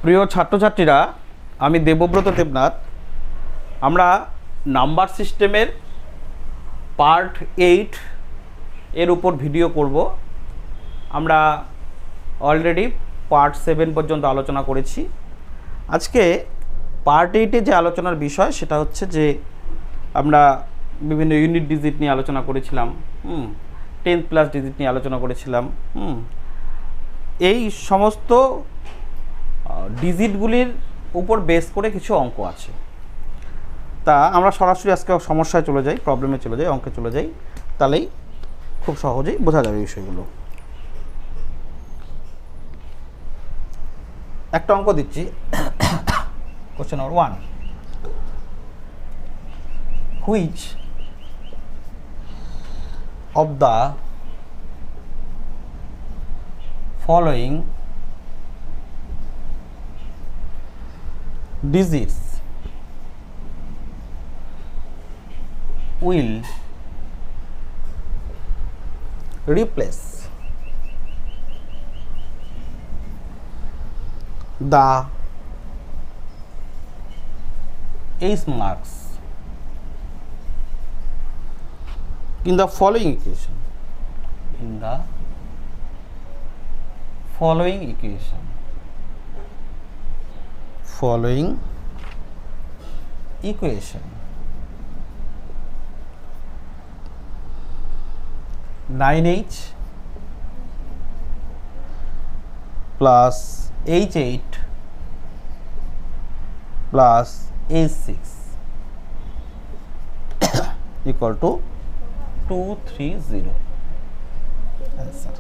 প্রিয় ছাত্রছাত্রীরা, আমি দেবব্রত দেবনাথ। আমরা নাম্বার সিস্টেমের পার্ট 8 এর উপর ভিডিও করব। আমরা অলরেডি পার্ট 7 পর্যন্ত আলোচনা করেছি। আজকে পার্ট 8-এ যে আলোচনার বিষয় সেটা হচ্ছে যে আমরা বিভিন্ন ইউনিট ডিজিট নিয়ে আলোচনা করেছিলাম, 10+ ডিজিট নিয়ে আলোচনা করেছিলাম। এই সমস্ত ডিজিটগুলির উপর বেস করে কিছু অঙ্ক আছে। তা আমরা সরাসরি আজকে সমস্যায় চলে যাই, প্রবলেমে চলে যাই, অঙ্কে চলে যাই, তাহলেই খুব সহজেই বোঝা যাবে বিষয়গুলো। একটা অঙ্ক দিচ্ছি, question number 1, which of the following digits will replace the H marks in the following equation. In the following equation. Following equation. 9H plus H8 plus H6 equal to 230 answer.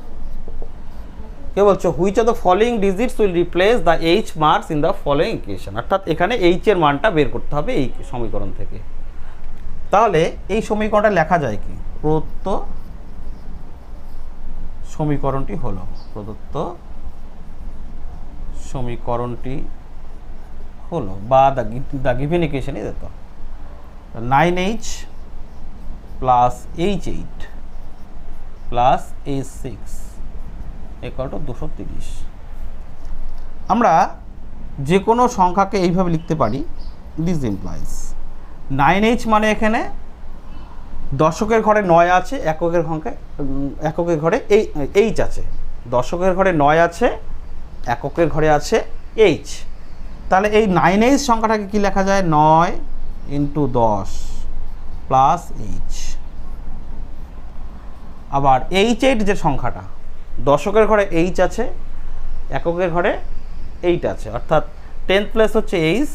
কে বলছো which of the following digits will replace the H marks in the following equation. অর্থাৎ এখানে H এর মানটা বের করতে হবে এই সমীকরণ থেকে। তাহলে এই সমীকরণটা লেখা যায় কি? প্রদত্ত সমীকরণটি হলো, প্রদত্ত সমীকরণটি হলো, বা দ্য গিভেন ইকুয়েশন ইজ এত 9H plus H8 plus H6 equal to 230। আমরা যে কোনো সংখ্যাকে এইভাবে লিখতে পারি। দিস ইমপ্লাইজ 9H মানে এখানে দশকের ঘরে 9 আছে, এককের ঘরে H আছে। দশকের ঘরে 9 আছে, এককের ঘরে আছে H। তাহলে এই 9H সংখ্যাটাকে কি লেখা যায়? 9 × 10 প্লাস H। আবার H8 যে সংখ্যাটা, দশকের ঘরে H আছে, এককের ঘরে 8 আছে, অর্থাৎ 10 প্লেস হচ্ছে H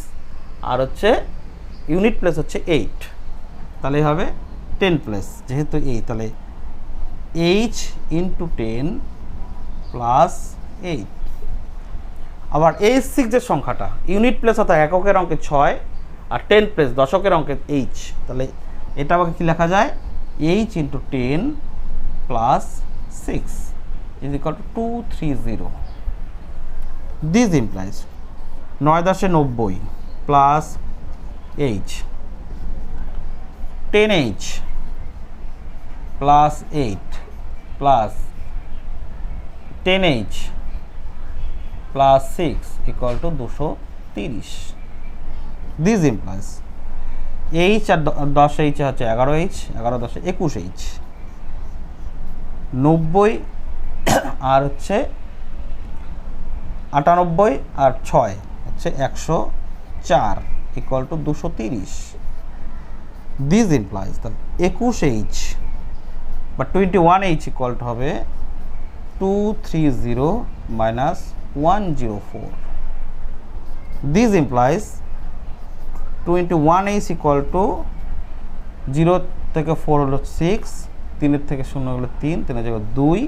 আর হচ্ছে ইউনিট প্লেস হচ্ছে 8। তাহলে হবে 10 প্লেস, যেহেতু 8 তাহলে H × 10 প্লাস 8। আবার H6 যে সংখ্যাটা, ইউনিট প্লেস অর্থাৎ এককের অঙ্কে 6 আর 10 প্লেস দশকের অঙ্কে H। তাহলে এটা আমাকে কি লেখা যায়? H × 10 plus 6 is equal to 230। This implies 9 × 10 = 90 plus H, 10H plus 8 plus 10H plus 6 equal to 230। This implies H আর 10H হচ্ছে 11H, 11 10 21H, 90 আর হচ্ছে 98 আর 6 হচ্ছে 104 equal to 230। This implies তাহলে 21H বা 21H equal to হবে 230 minus 104। This implies 21H equal to 0 থেকে 4 হলো 6, 3 থেকে 0 হলো 3, 3 জায়গায় 2,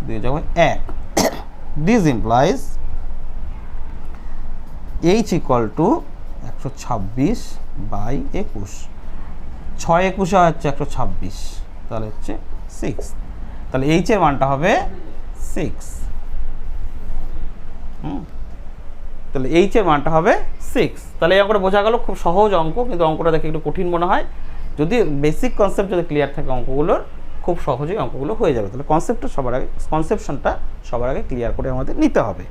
2 জায়গায় 1। This implies H equal to 126 by 21। 6 21 হচ্ছে 126, তাহলে হচ্ছে 6। তাহলে H এর মানটা হবে 6। তাহলে H এর মানটা হবে 6। তাহলে এই অঙ্কটা বোঝা গেল, খুব সহজ অঙ্ক, কিন্তু অঙ্কটা দেখে একটু কঠিন মনে হয়। যদি বেসিক কনসেপ্ট যদি ক্লিয়ার থাকে অঙ্কগুলোর, খুব সহজেই অঙ্কগুলো হয়ে যাবে। তাহলে কনসেপশনটা সবার আগে ক্লিয়ার করে আমাদের নিতে হবে।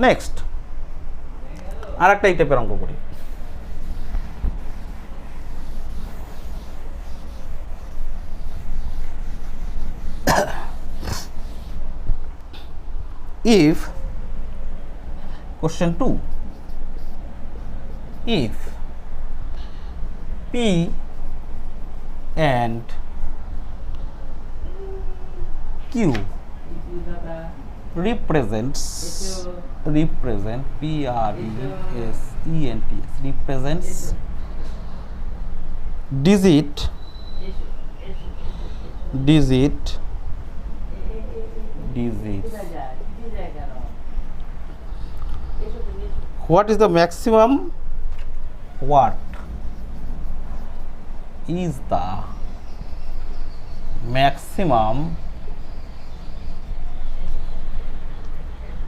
নেক্সট আর একটা এই টাইপের অঙ্ক করি। If question 2, if P and Q represent represents digit what is the maximum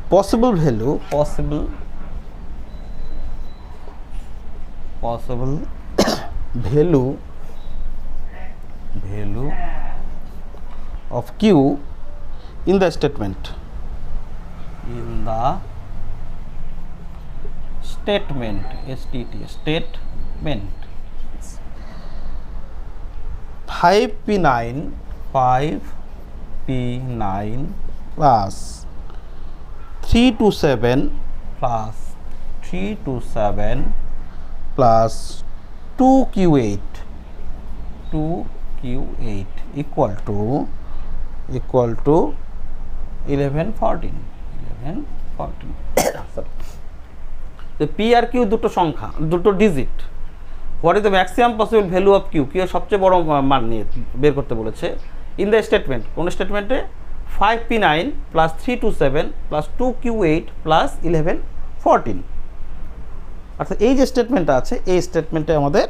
possible value of Q in the statement 5P9 plus 327 plus 2Q8 equal to 1114 তো P আর Q দুটো সংখ্যা, দুটো digit. What is the maximum possible value of Q, Q এর সবচেয়ে বড় মান নিয়ে বের করতে বলেছে। ইন দ্য স্টেটমেন্ট, কোন স্টেটমেন্টে? 5P9 plus 327 plus 2Q8 plus 1114। অর্থাৎ এই যে স্টেটমেন্টটা আছে, এই স্টেটমেন্টে আমাদের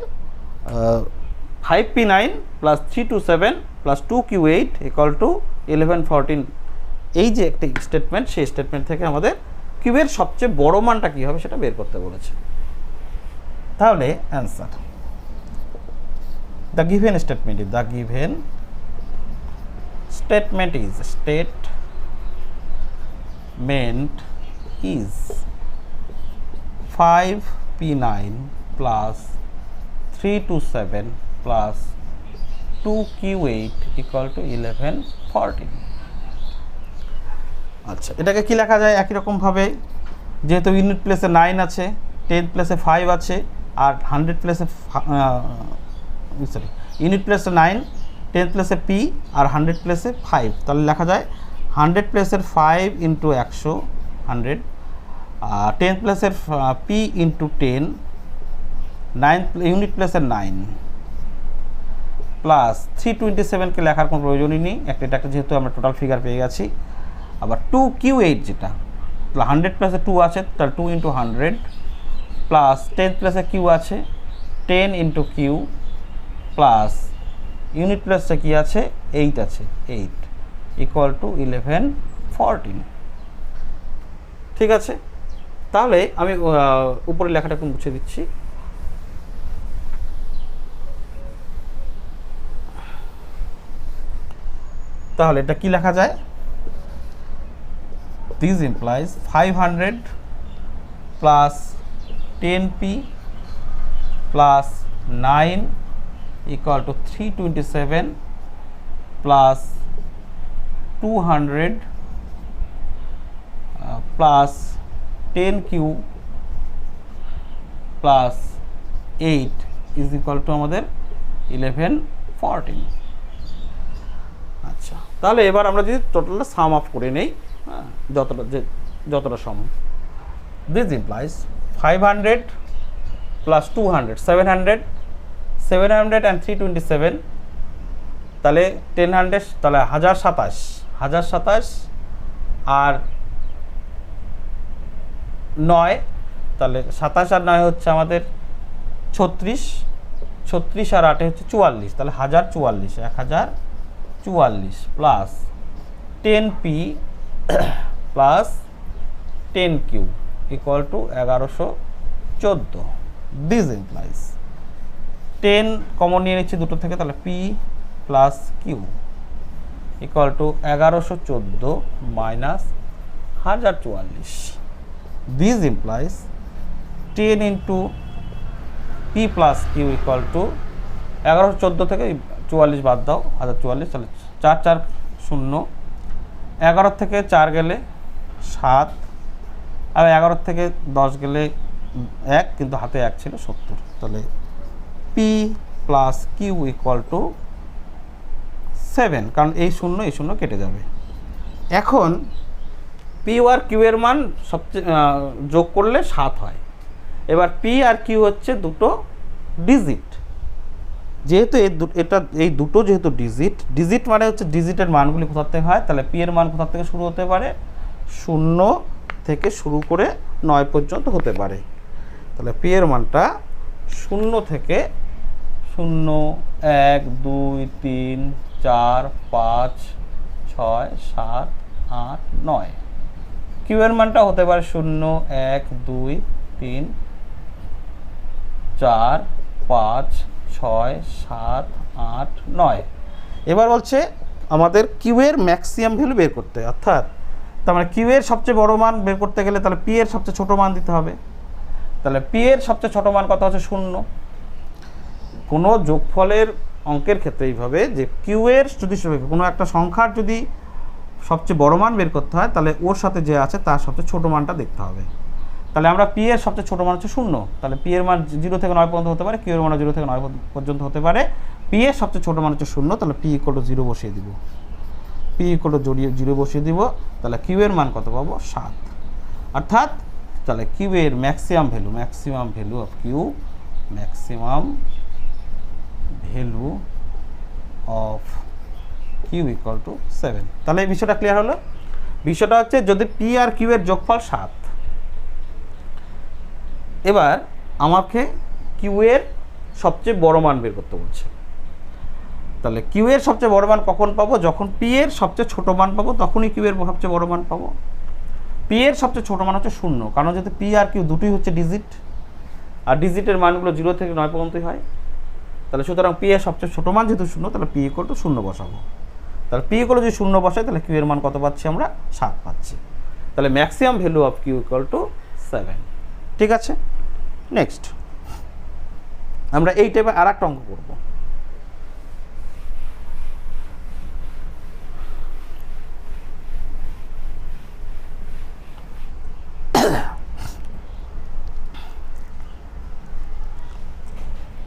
5P9 plus 327 plus 2Q8 equal to 1114, এই যে একটা স্টেটমেন্ট, সেই স্টেটমেন্ট থেকে আমাদের কিউবের সবচেয়ে বড় মানটা কী হবে সেটা বের করতে বলেছে। তাহলে answer, the given statement is 5P9 plus 327 plus 2Q8 equal to 1114। আচ্ছা, এটাকে কি লেখা যায়? একই রকমভাবে, যেহেতু ইউনিট প্লেসে 9 আছে, 10 প্লেসে 5 আছে, আর 100 প্লেসে ইউনিট প্লেসে 9, 10 প্লেসে P আর 100 প্লেসে 5, তাহলে লেখা যায় 100 প্লেসের 5 ইন্টু 100 100, 10 প্লেসের P ইন্টু 10, 9 ইউনিট প্লেসের 9 প্লাস 327কে লেখার কোনো প্রয়োজনই নেই, একটা যেহেতু আমরা টোটাল ফিগার পেয়ে গেছি। আবার 2Q8 যেটা 100 প্লাসে 2 আছে, তাহলে 2 ইন্টু 100 প্লাস 10 প্লাসে Q আছে 10 ইন্টু Q প্লাস ইউনিট প্লাসে কি আছে 8 আছে 8 ইকুয়াল টু 1114। ঠিক আছে, তাহলে আমি উপরে লেখাটা একটু মুছে দিচ্ছি। তাহলে এটা কি লেখা যায়? This implies 500 plus 10P plus 9 equal to 327 plus 200 plus 10Q plus 8 is equal to আমাদের 1114। আচ্ছা, তাহলে এবার আমরা যদি টোটালটা সাম আপ করে নেই, যতটা সম্ভব। দিস ইমপ্লাইজ 500 প্লাস 200 700 and 327, তাহলে 1000, তাহলে 1027 আর 9, তাহলে 27 আর 9 হচ্ছে আমাদের 36 আর 8 হচ্ছে 44, তাহলে 1044 plus 10P plus 10Q equal to 1114। This implies 10 common নিয়ে নিচ্ছি দুটো থেকে, তাহলে P plus Q equal to 1114 minus 1044। This implies 10 into P plus Q equal to 1114 থেকে 44 বাদ দাও, 1044, তাহলে 4 4 0, 11 থেকে 4 গেলে 7, আর 11 থেকে 10 গেলে 1, কিন্তু হাতে 1 ছিল 70, তাহলে P plus Q equal to 7, কারণ এই শূন্য কেটে যাবে। এখন পি আর কিউ এর মান সবচেয়ে যোগ করলে 7 হয়। এবার পি আর কিউ হচ্ছে দুটো ডিজিট, যেহেতু এই দুটো যেহেতু ডিজিট মানে হচ্ছে ডিজিটের মানগুলি কোথা থেকে হয়, তাহলে পি এর মান কোথা থেকে শুরু হতে পারে, 0 থেকে শুরু করে 9 পর্যন্ত হতে পারে। তাহলে পি এর মানটা 0 থেকে 0 1 2 3 4 5 6 7 8 9, কিউ এর মানটা হতে পারে 0 1 2 3 4 5 6 7 8 9। এবার বলছে আমাদের কিউ এর ম্যাক্সিমাম ভ্যালু বের করতে, অর্থাৎ তার মানে কিউ এর সবচেয়ে বড় মান বের করতে গেলে তাহলে পি এর সবচেয়ে ছোট মান দিতে হবে। তাহলে পি এর সবচেয়ে ছোট মান কত হচ্ছে 0। কোনো যোগফলের অঙ্কের ক্ষেত্রে এইভাবে যে কিউ এর যদি কোনো একটা সংখ্যার যদি সবচেয়ে বড় মান বের করতে হয়, তাহলে ওর সাথে যে আছে তার সবচেয়ে ছোট মানটা দেখতে হবে। তাহলে আমরা পি এর সবচেয়ে ছোট মান হচ্ছে 0, তাহলে পি এর মান 0 থেকে 9 পর্যন্ত হতে পারে, কিউ এর মান 0 থেকে 9 পর্যন্ত হতে পারে। পি এর সবচেয়ে ছোট মান হচ্ছে 0, তাহলে পি ইকুয়াল টু 0 বসিয়ে দিব, পি ইকুয়াল টু 0 বসিয়ে দিব, তাহলে কিউ এর মান কত পাবো 7। অর্থাৎ তাহলে কিউ এর maximum value of Q, maximum value of Q equal to 7। তাহলে এই বিষয়টা ক্লিয়ার হলো। বিষয়টা হচ্ছে যদি পি আর কিউ এর যোগফল 7, এবার আমাকে কিউ এর সবচেয়ে বড় মান বের করতে বলছে। তাহলে কিউ এর সবচেয়ে বড় মান কখন পাবো, যখন পি এর সবচেয়ে ছোট মান পাবো তখনই কিউ এর সবচেয়ে বড় মান পাবো। পি এর সবচেয়ে ছোট মান হচ্ছে 0, কারণ যদি পি আর কিউ দুটোই হচ্ছে ডিজিট, আর ডিজিটের মানগুলো 0 থেকে 9 পর্যন্তই হয়। তাহলে সুতরাং পি এর সবচেয়ে ছোট মান যেহেতু 0, তাহলে পি ইকুয়াল টু 0 বসাবো। তাহলে পি ইকুয়াল যদি 0 বসাই, তাহলে কিউ এর মান কত পাচ্ছি আমরা 7 পাচ্ছি। তাহলে maximum value of Q equal to 7। ঠিক আছে, নেক্সট আমরা এই টাইপের আর একটা অঙ্ক করবো।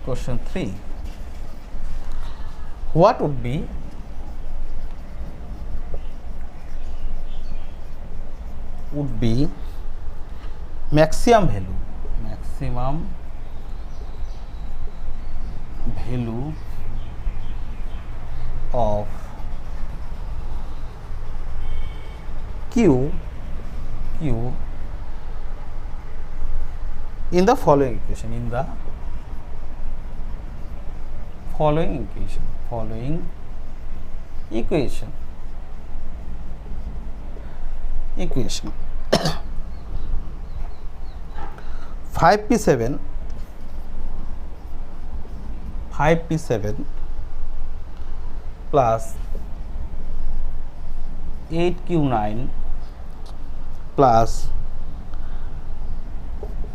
Question 3. What would be maximum value of Q in the following equation, following equation 5p7 plus 8q9 plus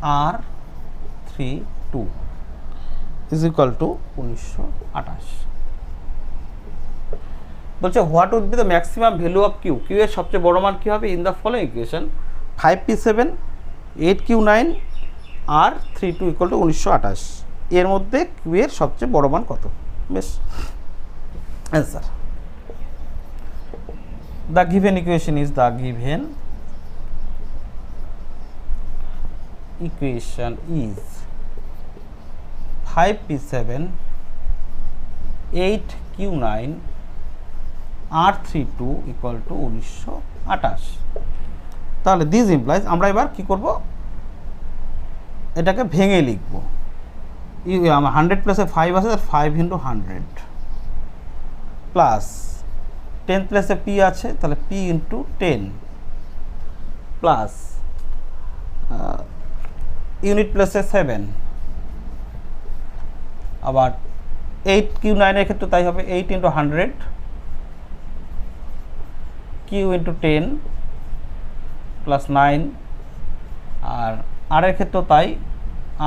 r32 is equal to 1928। বলছে what would be the maximum value of Q, Q এর সবচেয়ে বড় মান কী হবে in the following equation 5p7 8q9 r32 equal to 1928। এর মধ্যে Q এর সবচেয়ে বড় মান কত? বেশ, answer the given equation is 5p7 8q9 r32 equal to 1928। তাহলে দিস ইমপ্লাইজ, আমরা এবার কি করব, এটাকে ভেঙে লিখব। 100 প্লাসে 5 আছে, 5 ইন্টু 100 প্লাস 10 প্লাসে পি আছে, তাহলে পি ইন্টু 10 প্লাস ইউনিট প্লাসে 7, আবার 8q9 এর ক্ষেত্রে তাই হবে 8 ইন্টু 100 কিউ ইন্টু 10 প্লাস 9, আর আর এর ক্ষেত্রেও তাই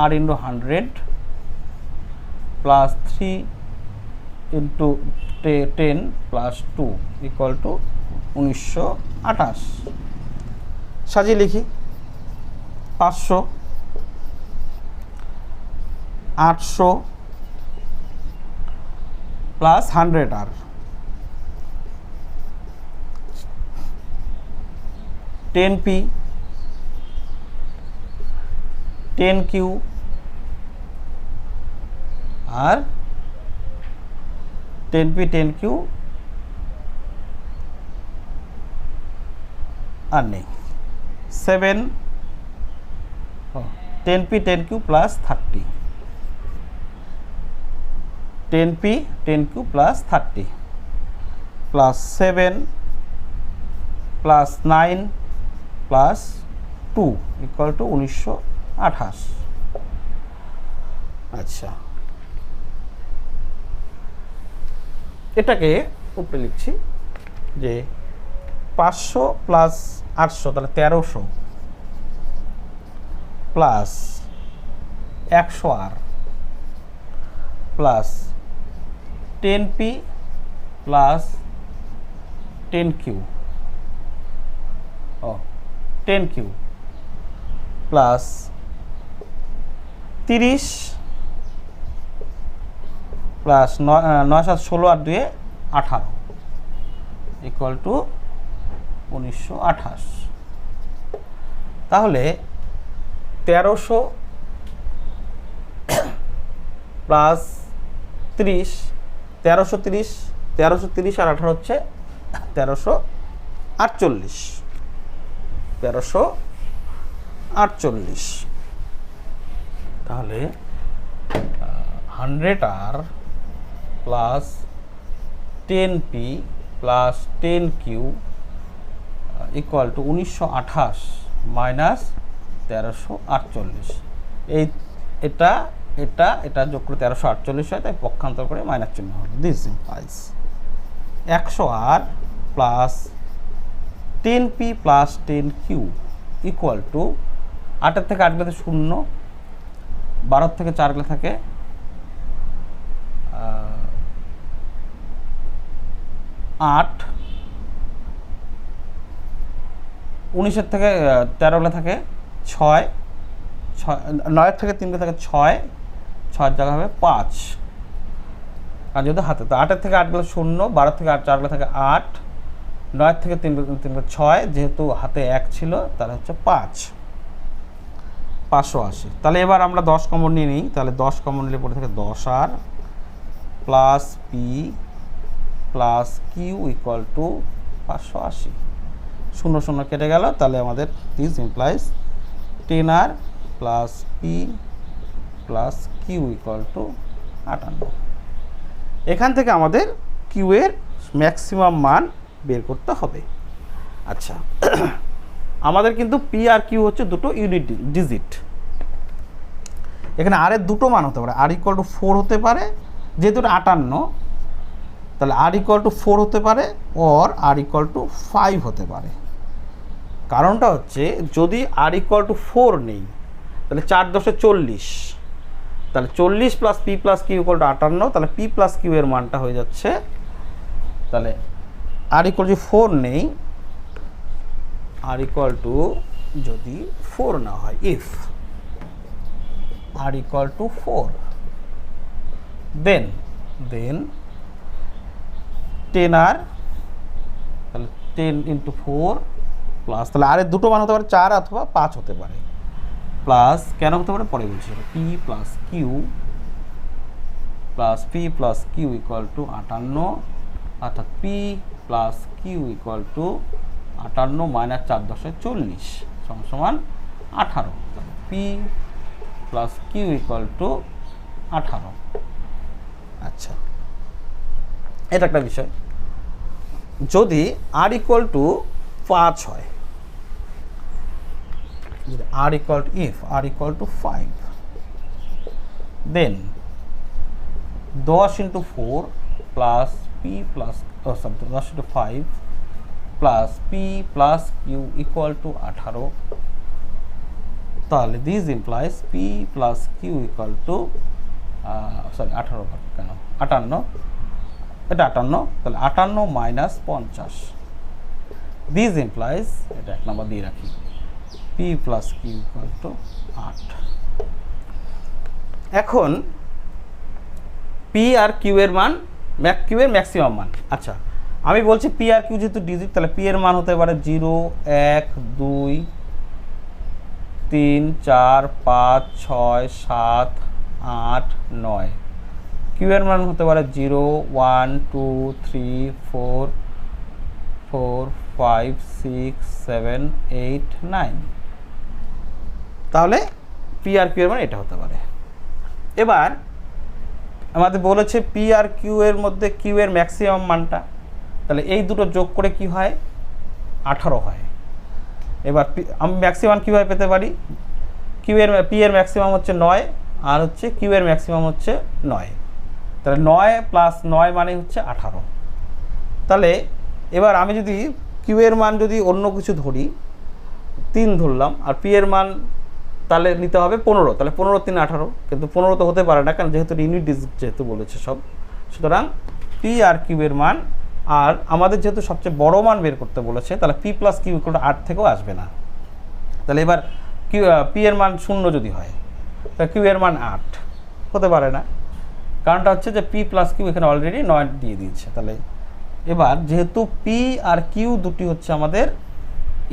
r into 100 plus 3 into 10 plus 2 equal to 1928। সাজিয়ে লিখি 500 800 প্লাস 100 আর 10p 10q আর 10p 10q আর নেই 7 10p 10q plus 30 10p 10q plus 30 plus 7 plus 9 plus 2 equal to 1928। আচ্ছা, এটাকে উপরে লিখছি যে 500 প্লাস 800 তাহলে 1300 plus 100r plus 10p plus 10q 10q plus 30 plus 9 7 16 আর 2 18 ইকুয়াল টু 1928। তাহলে 1300 প্লাস 30 1330 1330 আর 18 হচ্ছে 1348 1348। তাহলে 100r plus 10p plus 10q equal to 1928 minus 1348। এই এটা এটা এটা যোগ করে 1348 হয়, তাই পক্ষান্তর করে মাইনাস চিহ্ন হবে। This implies 100r plus 10p plus 10q equal to 8 থেকে 8 গেলে 0, 12 থেকে 4 গেলে থাকে 8, 19 থেকে 13 গেলে থাকে 6, 9 থেকে 3 গেলে থাকে 6, 6 জায়গা হবে 5 আর যেহেতু হাতে, তো 8 থেকে 8 গেলে 0, 12 থেকে 4 গেলে থাকে 8, 9 থেকে 3 গেলে 6, যেহেতু হাতে 1 ছিল তাহলে হচ্ছে 5, 580। তাহলে এবার আমরা 10 কমন নিয়ে নিই, তাহলে 10 কমন নিলে পড়ে থাকে 10r plus p plus q equal two 580। 0 0 কেটে গেল, তাহলে আমাদের this implies 10r plus p plus q equal to 58। এখান থেকে আমাদের q এর ম্যাক্সিমাম মান বের করতে হবে। আচ্ছা, আমাদের কিন্তু p আর q হচ্ছে দুটো ইউনিট ডিজিট। এখানে r এর দুটো মান হতে পারে, r ইকুয়াল টু 4 হতে পারে, যেহেতু 58 তাহলে r ইকুয়াল টু 4 হতে পারে, অর r ইকুয়াল টু 5 হতে পারে। কারণটা হচ্ছে যদি r ইকুয়াল টু 4 নেই তাহলে 4 10 40, তাহলে 40 plus p plus q equal to 58, তাহলে p প্লাস q এর মানটা হয়ে যাচ্ছে, তাহলে r ইকুয়াল টু 4 নেই, r ইকুয়াল টু যদি 4 না হয়, if r equal to 4 then 10r, তাহলে 10 ইন্টু 4 প্লাস, তাহলে আর এর দুটো মান হতে পারে 4 অথবা 5 হতে পারে, প্লাস কেন হতে পারে পরে বলছি, p plus Q equal to 58, অর্থাৎ p plus Q equal to 58 minus 4 10 40 সমান 18। তাহলে p plus Q equal to 18। আচ্ছা, এটা একটা বিষয়। যদি r ইকুয়াল টু 5 হয়, যদি r equal to, if r equal to 5, then 10 into 4 plus p plus 10 into 5 plus p plus Q equal to 18 তাহলে this implies P plus Q equal to sorry 18 কেন 58, এটা 58, তাহলে 58 মাইনাস 50। দিস ইমপ্লাইজ, এটা 1 নম্বর দিয়ে রাখি, P plus Q equal to 8। এখন P R Q এর মান, কিউ এর ম্যাক্সিমাম মান। আচ্ছা, আমি বলছি পি আর কিউ যেহেতু ডিজিট, তাহলে পি এর মান হতে পারে 0, 1, 2, 3, 4, 5, 6, 7, 8, 9। কিউ এর মান হতে পারে 0, 1, 2, 3, 4, 5, 6, 7, 8, 9। তাহলে পি আর কিউ এর মান এটা হতে পারে। এবার আমাদের বলেছে পি আর কিউ এর মধ্যে কিউ এর ম্যাক্সিমাম মানটা, তাহলে এই দুটো যোগ করে কি হয়, 18 হয়। এবার আমি ম্যাক্সিমাম কীভাবে পেতে পারি, পি এর ম্যাক্সিমাম হচ্ছে 9 আর হচ্ছে কিউ এর ম্যাক্সিমাম হচ্ছে 9, তাহলে 9 প্লাস 9 মানে হচ্ছে 18। তাহলে এবার আমি যদি কিউ এর মান যদি অন্য কিছু ধরি, 3 ধরলাম, আর পি এর মান তাহলে নিতে হবে 15, তাহলে 15 3 18, কিন্তু 15 তো হতে পারে না, কারণ যেহেতু ইউনিট ডিজিট যেহেতু বলেছে সব। সুতরাং পি আর কিউ এর মান, আর আমাদের যেহেতু সবচেয়ে বড় মান বের করতে বলেছে, তাহলে P plus Q equal to 8 থেকেও আসবে না। তাহলে এবার পি এর মান 0 যদি হয়, তাহলে কিউ এর মান 8 হতে পারে না, কারণটা হচ্ছে যে পি প্লাস কিউ এখানে অলরেডি 9 দিয়ে দিয়েছে। তাহলে এবার যেহেতু পি আর কিউ দুটি হচ্ছে আমাদের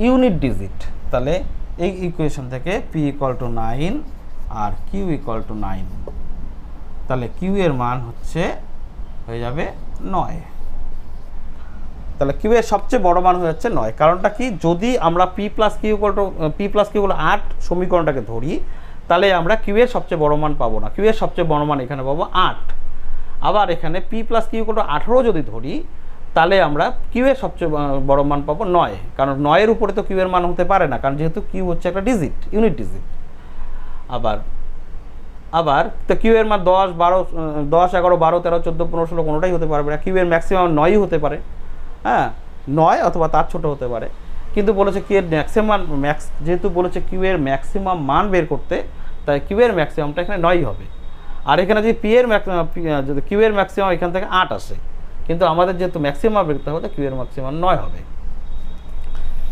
ইউনিট ডিজিট, তাহলে এই ইকুয়েশন থেকে পি ইকুয়াল টু 9 আর কিউ ইকুয়াল টু 9, তাহলে কিউ এর মান হচ্ছে হয়ে যাবে 9। তাহলে কিউ এর সবচেয়ে বড় মান হয়ে যাচ্ছে 9। কারণটা কি, যদি আমরা P plus Q equal to 8 সমীকরণটাকে ধরি, তাহলে আমরা কিউ এর সবচেয়ে বড় মান পাবো না, কিউ এর সবচেয়ে বড় মান এখানে পাবো 8। আবার এখানে P plus Q equal to 18 যদি ধরি, তাহলে আমরা কিউ এর সবচেয়ে বড় মান পাবো 9, কারণ 9 এর উপরে তো কিউ এর মান হতে পারে না, কারণ যেহেতু কিউ হচ্ছে একটা ডিজিট, ইউনিট ডিজিট। আবার তো কিউ এর মান 10, 11, 12, 13, 14, 15, 16 কোনোটাই হতে পারবে না, কিউ এর ম্যাক্সিমাম 9ই হতে পারে, হ্যাঁ 9 অথবা তার ছোট হতে পারে। কিন্তু বলেছে কিউ এর ম্যাক্সিমাম যেহেতু বলেছে কিউ এর ম্যাক্সিমাম মান বের করতে, তাই কিউ এর ম্যাক্সিমামটা এখানে 9 হবে। আর এখানে যদি যদি কিউ এর ম্যাক্সিমাম এখান থেকে 8 আসে, কিন্তু আমাদের যেহেতু ম্যাক্সিমাম বের করতে হবে, কিউ এর ম্যাক্সিমাম 9 হবে।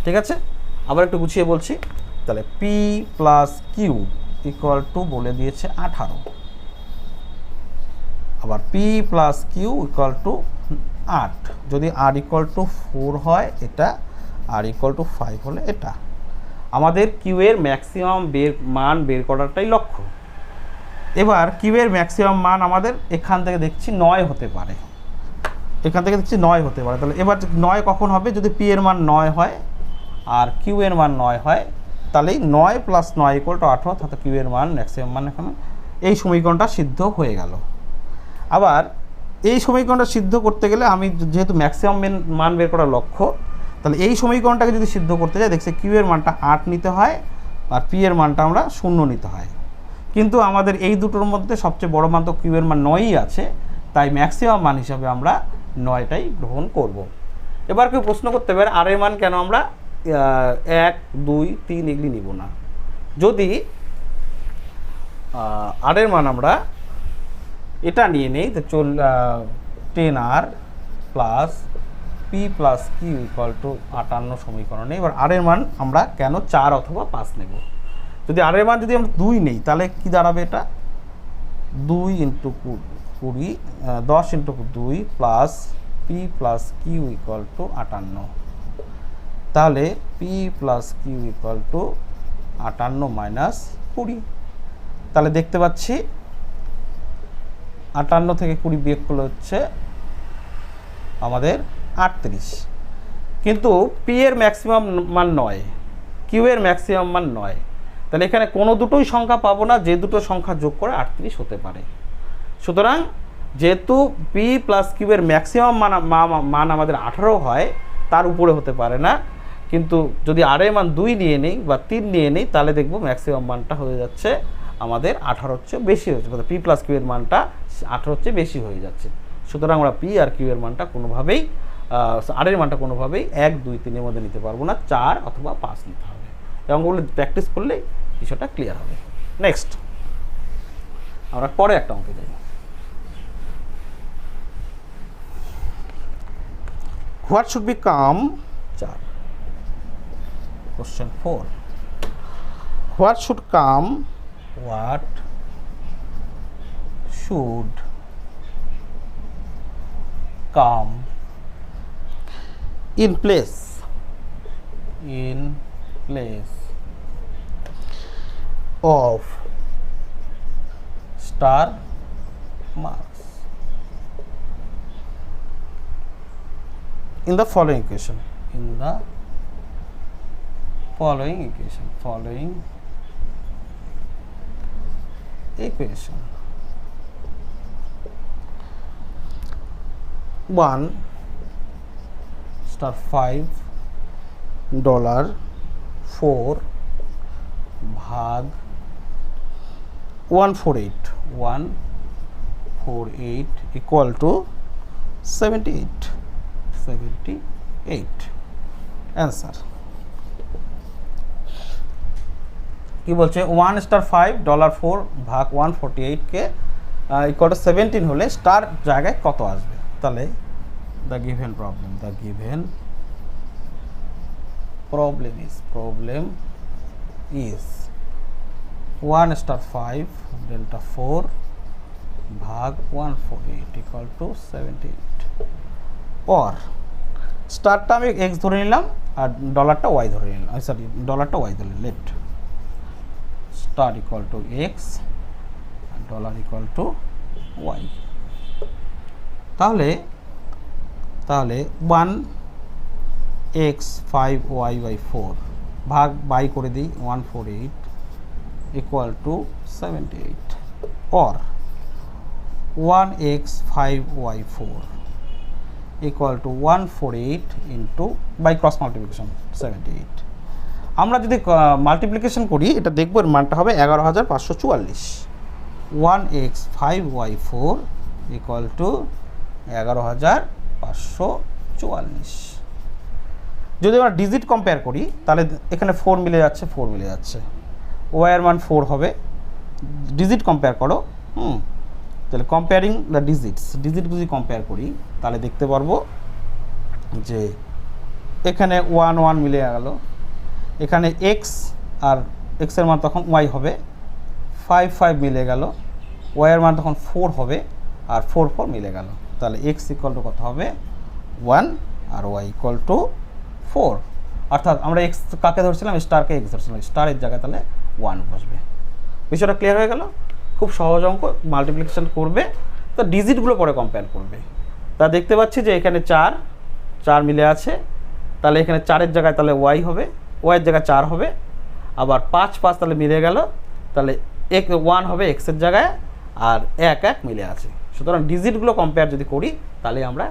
ঠিক আছে, আবার একটু গুছিয়ে বলছি। তাহলে P plus Q equal to বলে দিয়েছে 18, আবার P plus Q equal to 8, যদি আর ইকুয়াল টু 4 হয় এটা, আর ইকুয়াল টু 5 হলে এটা। আমাদের কিউ এর ম্যাক্সিমাম মান বের করাটাই লক্ষ্য। এবার কিউ এর ম্যাক্সিমাম মান আমাদের এখান থেকে দেখছি 9 হতে পারে, তাহলে এবার 9 কখন হবে, যদি পি এর মান 9 হয় আর কিউ এর মান 9 হয়, তাহলে 9 প্লাস 9 ইকুয়াল টু 18, অর্থাৎ কিউ এর মান ম্যাক্সিমাম মান এখানে এই সমীকরণটা সিদ্ধ হয়ে গেল। আবার এই সমীকরণটা সিদ্ধ করতে গেলে আমি যেহেতু ম্যাক্সিমাম মান বের করার লক্ষ্য, তাহলে এই সমীকরণটাকে যদি সিদ্ধ করতে যাই, দেখছি কিউ এর মানটা 8 নিতে হয় আর পি এর মানটা আমরা 0 নিতে হয়। কিন্তু আমাদের এই দুটোর মধ্যে সবচেয়ে বড় মান তো কিউ এর মান 9ই আছে, তাই ম্যাক্সিমাম মান হিসাবে আমরা 9টাই গ্রহণ করব। এবার কেউ প্রশ্ন করতে পারে আর এর মান কেন আমরা 1, 2, 3 এগুলি নিব না। যদি আর এর মান আমরা এটা নিয়ে নেই, তো 10r plus P plus Q equal to 58 সমীকরণে। এবার আর এর মান আমরা কেন 4 অথবা 5 নেব। যদি আর এর মান যদি আমরা 2 নেই, তাহলে কি দাঁড়াবে, এটা 2 into 20, 10 into 2 plus P plus Q equal to 58। তাহলে P plus Q equal to 58 মাইনাস 20। তাহলে দেখতে পাচ্ছি 58 থেকে 20 বিয়োগ করলে হচ্ছে আমাদের 38। কিন্তু পি এর ম্যাক্সিমাম মান 9, কিউ এর ম্যাক্সিমাম মান 9, তাহলে এখানে কোনো দুটোই সংখ্যা পাবো না যে দুটো সংখ্যা যোগ করে 38 হতে পারে। সুতরাং যেহেতু পি প্লাস কিউ এর ম্যাক্সিমাম মান আমাদের 18 হয়, তার উপরে হতে পারে না। কিন্তু যদি আর এর মান 2 নিয়ে নেই বা 3 নিয়ে নেই, তাহলে দেখবো ম্যাক্সিমাম মানটা হয়ে যাচ্ছে আমাদের 18 চেয়ে বেশি হচ্ছে, মানে পি প্লাস কিউ এর মানটা 18 চেয়ে বেশি হয়ে যাচ্ছে। সুতরাং আমরা পি আর কিউ এর মানটা কোনোভাবেই আর এর মানটা কোনোভাবেই 1, 2, 3 এর মধ্যে নিতে পারবো না, 4 অথবা 5 নিতে হবে। এবং ওগুলো প্র্যাকটিস করলেই বিষয়টা ক্লিয়ার হবে। নেক্সট আমরা পরে একটা অঙ্কে যাই। What should be come 4 question 4 what should come what should come in place of star marks in the following equation. Following equation 1 star $5 ভাগ 148 equal to 78 অ্যান্সার কি বলছে 1 star $5 ভাগ 148 কে ইকুয়াল টু 17 হলে স্টার জায়গায় কত আসবে? তাহলে the given problem is 1 star 5 delta 4 ভাগ 148 equal to 78 or স্টারটা আমি x ধরে নিলাম আর ডলারটা y ধরে নিলাম, সরি ডলারটা y ধরে left, star equal to x আর ডলার ইকুয়াল টু y। তাহলে 1x 5y/4 ভাগ বাই করে দিই 148 equal to 78 or 1x 5y4 equal to 148 into by cross multiplication 78। আমরা যদি মাল্টিপ্লিকেশন করি এটা দেখব এর মানটা হবে 11544। 1x 5y4 equal to 11544। যদি আমরা ডিজিট কম্পেয়ার করি তাহলে এখানে 4 মিলে যাচ্ছে, 4 মিলে যাচ্ছে, y এর মান 4 হবে। ডিজিট কম্পেয়ার করো, তাহলে কম্পেয়ারিং দ্য ডিজিটস, ডিজিট যদি কম্পেয়ার করি তাহলে দেখতে পারবো যে এখানে 1 1 মিলে গেল, এখানে x আর x এর মান তখন y হবে, 5 5 মিলে গেল, y এর মান তখন 4 হবে আর 4 4 মিলে গেল, তাহলে x ইকুয়াল টু কত হবে 1 আর y ইকুয়াল টু 4। অর্থাৎ আমরা x কাকে ধরছিলাম, স্টারকে x ধরছিলাম, স্টারের জায়গায় তাহলে 1 বসবে। বিষয়টা ক্লিয়ার হয়ে গেল। খুব সহজ অঙ্ক, মাল্টিপ্লিকেশন করবে তো ডিজিটগুলো পরে কম্পেয়ার করবে। তা দেখতে পাচ্ছি যে এখানে 4 মিলে আছে, তাহলে এখানে 4-এর জায়গায় তাহলে y হবে, y এর জায়গায় 4 হবে, আবার 5 5 তাহলে মিলে গেল, তাহলে 1 হবে x এর জায়গায় আর 1 1 মিলে আছে। সুতরাং ডিজিটগুলো কম্পেয়ার যদি করি তাহলে আমরা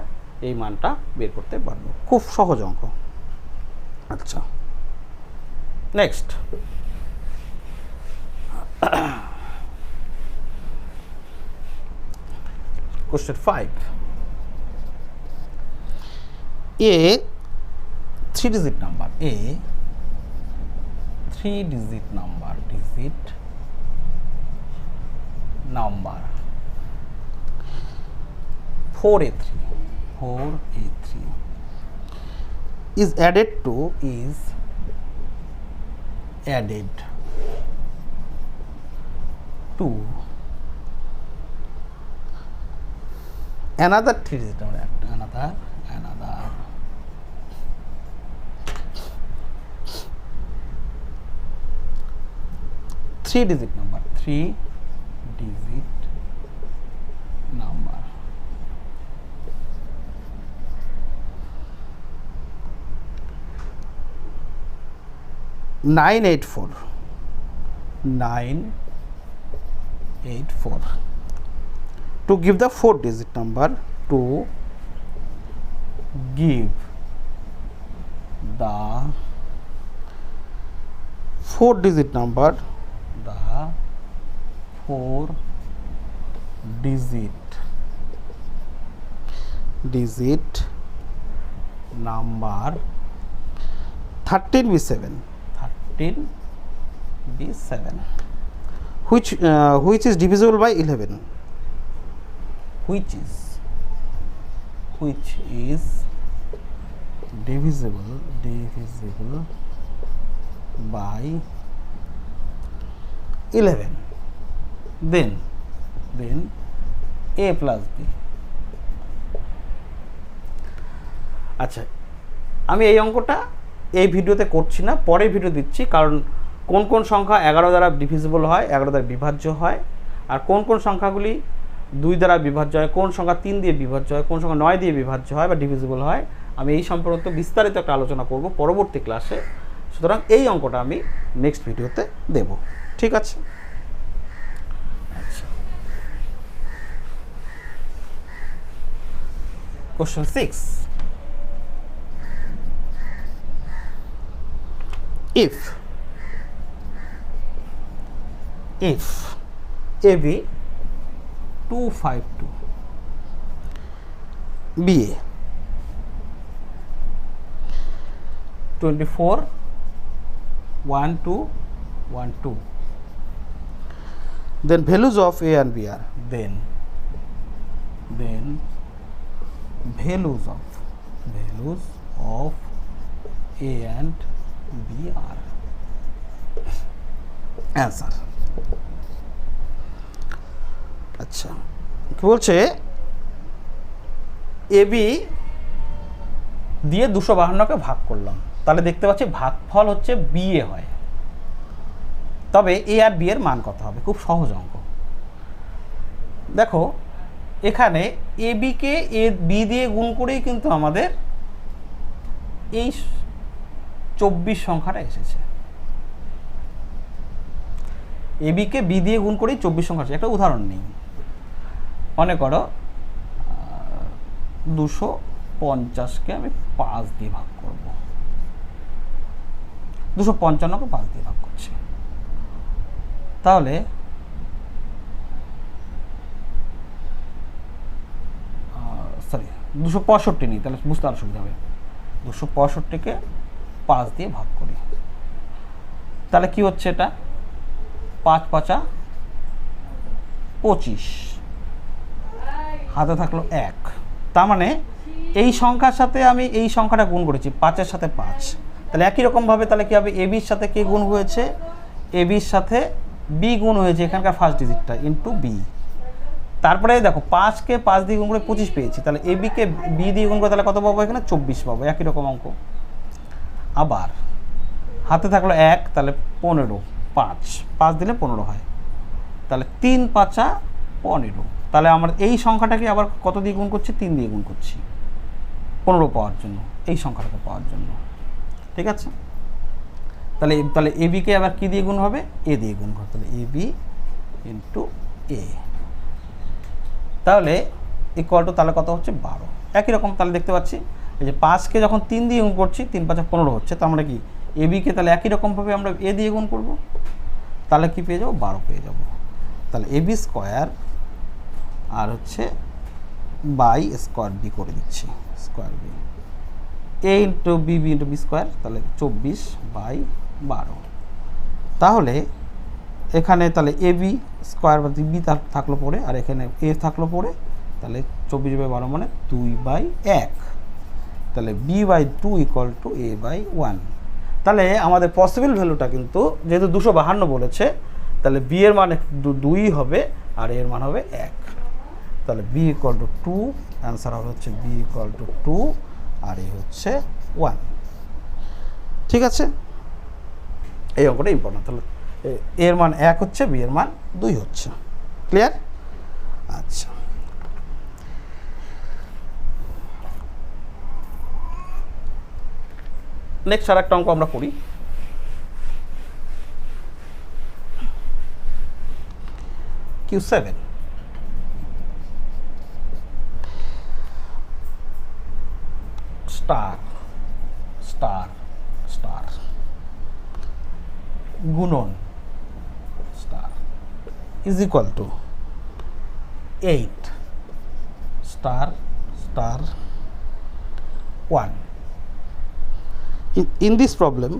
এই মানটা বের করতে পারবো। খুব সহজ অঙ্ক। আচ্ছা, next question 5 a 3-digit number, a 3-digit number, 4a3 is added to another 3-digit number, another 3-digit number, 3-digit number 984 to give the 4-digit number, to give the 4-digit number, the 4-digit number 13b7, be 7. Which is divisible by 11? Which is divisible by 11? Then a plus b. আচ্ছা, আমি এই অঙ্কটা এই ভিডিওতে করছি না, পরে video দিচ্ছি, কারণ কোন কোন সংখ্যা 11 দ্বারা ডিভিজিবল হয়, 11 দ্বারা বিভাজ্য হয়, আর কোন কোন সংখ্যাগুলি 2 দ্বারা বিভাজ্য হয়, কোন সংখ্যা 3 দিয়ে বিভাজ্য হয়, কোন সংখ্যা 9 দিয়ে বিভাজ্য হয় বা ডিভিজিবল হয়, আমি এই সম্পর্কে বিস্তারিত একটা আলোচনা করব পরবর্তী ক্লাসে। সুতরাং এই অঙ্কটা আমি নেক্সট ভিডিওতে দেব, ঠিক আছে? আচ্ছা, question 6, if AB 252, BA 24 1212, then values of A and B are, then values of A and B are answer. আচ্ছা, কি বলছে? AB দিয়ে 252কে ভাগ করলাম, তাহলে দেখতে পাচ্ছি ভাগফল হচ্ছে BA হয়। তবে A আর B এর মান কত হবে? খুব সহজ অঙ্ক। দেখো, এখানে AB কে B দিয়ে গুণ করেই কিন্তু আমাদের এই 24 সংখ্যাটা এসেছে। AB কে B দিয়ে গুণ করেই 24 সংখ্যা আছে। একটা উদাহরণ নেই, মনে করো 250কে আমি 5 দিয়ে ভাগ করব, 255কে 5 দিয়ে ভাগ করছি, তাহলে সরি 265 নিই, তাহলে বুঝতে আরো সুবিধা হবে। 265কে 5 দিয়ে ভাগ করি, তাহলে কি হচ্ছে? এটা 5 5 25, হাতে থাকলো 1। তার মানে এই সংখ্যার সাথে আমি এই সংখ্যাটা গুণ করেছি 5-এর সাথে 5, তাহলে একই রকমভাবে তাহলে কি হবে? এবির সাথে কে গুণ হয়েছে? এবির সাথে বি গুণ হয়েছে, এখানকার ফার্স্ট ডিজিটটা ইন্টু বি। তারপরে দেখো 5কে 5 দিয়ে গুণ করে 25 পেয়েছি, তাহলে এবিকে বি দিয়ে গুণ করে তাহলে কত পাবো? এখানে 24 পাবো, একই রকম অঙ্ক। আবার হাতে থাকলো 1, তাহলে 15, 5 দিলে 15 হয়, তাহলে 3 5 15। তাহলে আমার এই সংখ্যাটাকে আবার কত দিয়ে গুণ করছি? 3 দিয়ে গুণ করছি 15 পাওয়ার জন্য, এই সংখ্যাটাকে পাওয়ার জন্য, ঠিক আছে? তাহলে এবিকে আবার কি দিয়ে গুণ হবে? এ দিয়ে গুণ হবে, তাহলে এবি ইন্টু এ, তাহলে ইকুয়াল টু তাহলে কত হচ্ছে? 12। একই রকম তাহলে দেখতে পাচ্ছি এই যে 5কে যখন 3 দিয়ে গুণ করছি 3 5 15 হচ্ছে, তো আমরা কি এবিকে তাহলে একই রকমভাবে আমরা এ দিয়ে গুণ করব, তাহলে কি পেয়ে যাবো? 12 পেয়ে যাব। তাহলে এবি স্কোয়ার আর হচ্ছে বাই স্কোয়ার বি করে দিচ্ছি, square B, A into B into B square, তাহলে 24/12। তাহলে এখানে তাহলে এ বি স্কোয়ার বা বি থাকলো পরে, আর এখানে এ থাকলো পরে, তাহলে 24/12 মানে 2/1, তাহলে b/2 ইকুয়াল টু a/1। তাহলে আমাদের পসিবল ভ্যালুটা কিন্তু যেহেতু 252 বলেছে, তাহলে বি এর মান 2 হবে আর এর মান হবে 1, তাহলে b ইকুয়াল টু 2, অ্যান্সার হবে হচ্ছে b ইকুয়াল টু 2 আর এ হচ্ছে 1, ঠিক আছে? এই অঙ্কটা ইম্পর্টেন্ট। তাহলে এর মান 1 হচ্ছে, বি এর মান 2 হচ্ছে, ক্লিয়ার? আচ্ছা, নেক্সট আর একটা অঙ্ক আমরা করি। Q7, স্টার স্টার স্টার গুণন star is equal to 8 star star 1. In this problem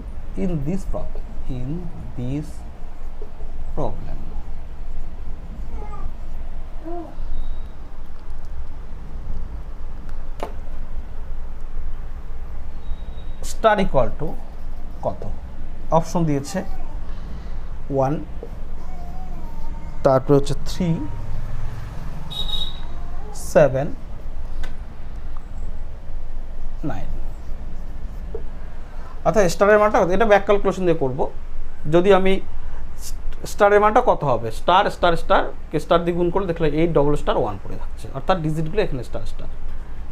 problem. Star equal two কত? অপশন দিয়েছে 1, তারপরে হচ্ছে 3, 7, 9। অর্থাৎ স্টারের মানটা এটা ব্যাক ক্যালকুলেশন দিয়ে করব। যদি আমি স্টারের মানটা কত হবে, স্টার স্টার স্টার কে স্টার দিয়ে গুণ করলে দেখলে 8 ডবল স্টার 1 পড়ে থাকছে, অর্থাৎ ডিজিটগুলো এখানে স্টার স্টার।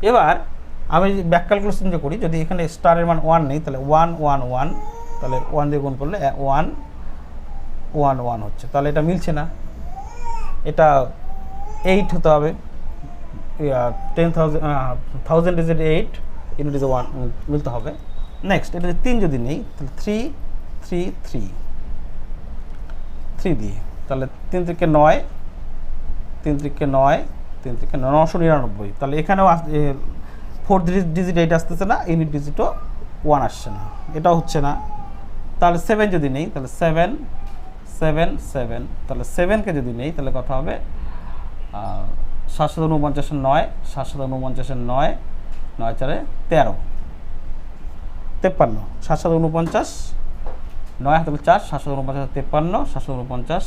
এবার আমি ব্যাক ক্যালকুলেশন যে করি, যদি এখানে স্টারের মান 1 নেই তাহলে 1 1 1, তাহলে 1 দিয়ে গুণ করলে 1 1 1 হচ্ছে, তাহলে এটা মিলছে না, এটা 8 হতে হবে। 1000 ডিজিট 8, ইউনিট ইজ 1 মিলতে হবে। নেক্সট এটা 3 যদি নেই তাহলে 3 3 3 3 দিয়ে, তাহলে 3 থেকে 9, 3 থেকে 9, 3 থেকে 999, তাহলে এখানেও 4 ডিজিট 8 আসতেছে না, ইউনিট ডিজিটও 1 আসছে না, এটাও হচ্ছে না। তাহলে 7 যদি নেই তাহলে 7 7 7, তাহলে 7কে যদি নেই তাহলে কথা হবে 749 9, 749 9, 9 4 13, 53, 749 9 হাতে 4, 749 53, 749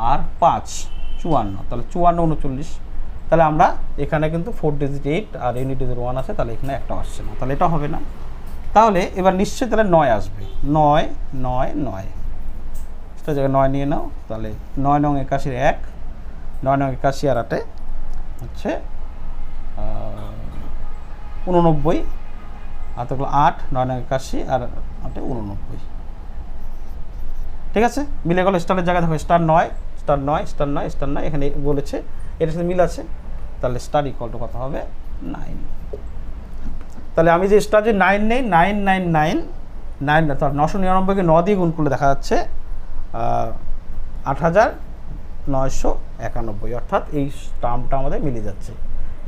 আর 5 54, তাহলে 54 39। তাহলে আমরা এখানে কিন্তু 4 ডিজিট 8 আর ইউনিট ডিজিট 1 আছে, তাহলে এখানে একটা আসছে না, তাহলে এটা হবে না। তাহলে এবার নিশ্চয়ই তাহলে 9 আসবে, 9 9 9, সেটা জায়গায় 9 নিয়ে নাও, তাহলে 9 9 81 1, 9 9 81 আর 8 হচ্ছে 89, আর তো 8 9 9 81 আর 8 89। ঠিক আছে, মিলে গেল। স্টারের জায়গায় দেখো স্টার 9 স্টার 9 স্টার 9 স্টার 9, এখানে বলেছে এটার সাথে মিল আছে, তাহলে স্টার ইকুয়াল টু কত হবে 9। তাহলে আমি যে স্টার যে 9 নেই 9 9 9 9, তার 999কে 9 দিয়ে গুণ করলে দেখা যাচ্ছে 8991, অর্থাৎ এই টার্মটা আমাদের মিলে যাচ্ছে।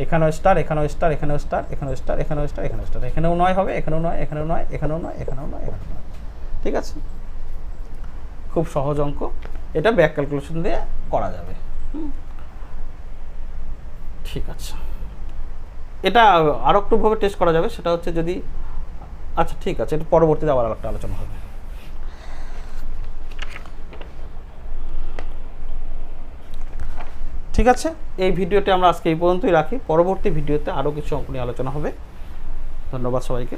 এখানেও স্টার, এখানেও স্টার, এখানেও স্টার, এখানেও স্টার, এখানেও স্টার, এখানেও স্টার, এখানেও 9 হবে, এখানেও 9, এখানেও 9, এখানেও 9, এখানেও 9, এখানেও 9। ঠিক আছে, খুব সহজ অঙ্ক, এটা ব্যাক ক্যালকুলেশন দিয়ে করা যাবে। ঠিক আছে, এটা আরও একটুভাবে টেস্ট করা যাবে, সেটা হচ্ছে যদি, আচ্ছা ঠিক আছে, এটা পরবর্তীতে আবার একটা আলোচনা হবে। ঠিক আছে, এই ভিডিওটি আমরা আজকে এই পর্যন্তই রাখি, পরবর্তী ভিডিওতে আরও কিছু অঙ্ক নিয়ে আলোচনা হবে। ধন্যবাদ সবাইকে।